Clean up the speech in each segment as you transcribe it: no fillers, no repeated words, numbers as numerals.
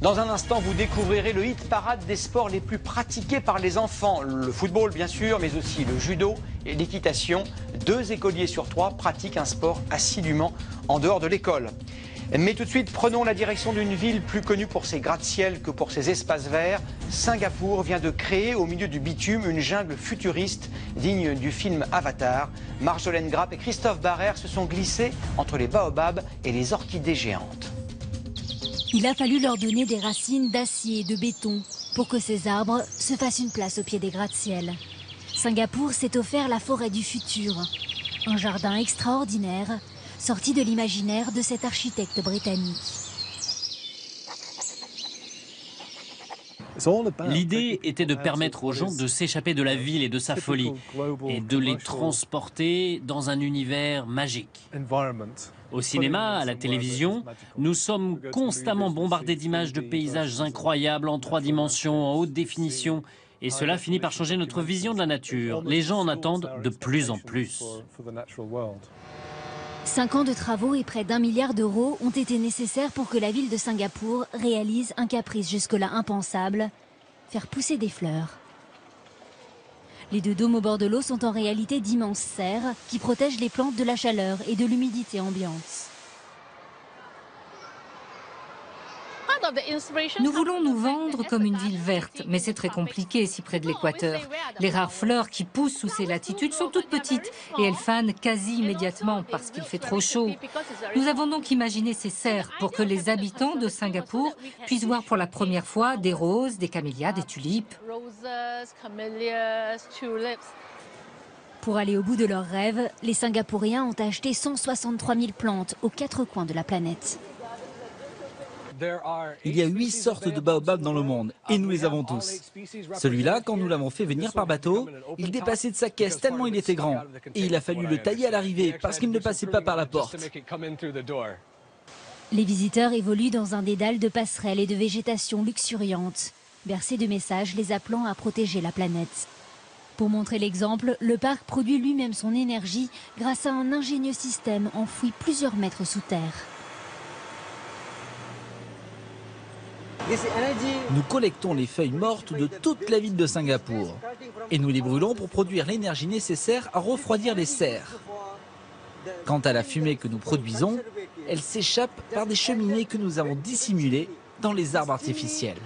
Dans un instant, vous découvrirez le hit parade des sports les plus pratiqués par les enfants. Le football, bien sûr, mais aussi le judo et l'équitation. 2 écoliers sur 3 pratiquent un sport assidûment en dehors de l'école. Mais tout de suite, prenons la direction d'une ville plus connue pour ses gratte-ciel que pour ses espaces verts. Singapour vient de créer au milieu du bitume une jungle futuriste digne du film Avatar. Marjolaine Grappe et Christophe Barrère se sont glissés entre les baobabs et les orchidées géantes. Il a fallu leur donner des racines d'acier et de béton pour que ces arbres se fassent une place au pied des gratte-ciel. Singapour s'est offert la forêt du futur, un jardin extraordinaire sorti de l'imaginaire de cet architecte britannique. L'idée était de permettre aux gens de s'échapper de la ville et de sa folie et de les transporter dans un univers magique. Au cinéma, à la télévision, nous sommes constamment bombardés d'images de paysages incroyables en 3 dimensions, en haute définition. Et cela finit par changer notre vision de la nature. Les gens en attendent de plus en plus. 5 ans de travaux et près d'1 milliard d'euros ont été nécessaires pour que la ville de Singapour réalise un caprice jusque-là impensable, faire pousser des fleurs. Les 2 dômes au bord de l'eau sont en réalité d'immenses serres qui protègent les plantes de la chaleur et de l'humidité ambiante. Nous voulons nous vendre comme une ville verte, mais c'est très compliqué si près de l'équateur. Les rares fleurs qui poussent sous ces latitudes sont toutes petites et elles fanent quasi immédiatement parce qu'il fait trop chaud. Nous avons donc imaginé ces serres pour que les habitants de Singapour puissent voir pour la première fois des roses, des camélias, des tulipes. Pour aller au bout de leurs rêves, les Singapouriens ont acheté 163 000 plantes aux 4 coins de la planète. Il y a 8 sortes de baobabs dans le monde, et nous les avons tous. Celui-là, quand nous l'avons fait venir par bateau, il dépassait de sa caisse tellement il était grand. Et il a fallu le tailler à l'arrivée, parce qu'il ne passait pas par la porte. Les visiteurs évoluent dans un dédale de passerelles et de végétation luxuriante, bercé de messages les appelant à protéger la planète. Pour montrer l'exemple, le parc produit lui-même son énergie grâce à un ingénieux système enfoui plusieurs mètres sous terre. Nous collectons les feuilles mortes de toute la ville de Singapour. Et nous les brûlons pour produire l'énergie nécessaire à refroidir les serres. Quant à la fumée que nous produisons, elle s'échappe par des cheminées que nous avons dissimulées dans les arbres artificiels.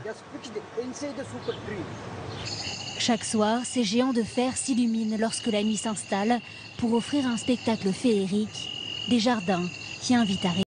Chaque soir, ces géants de fer s'illuminent lorsque la nuit s'installe pour offrir un spectacle féerique, des jardins qui invitent à rêver.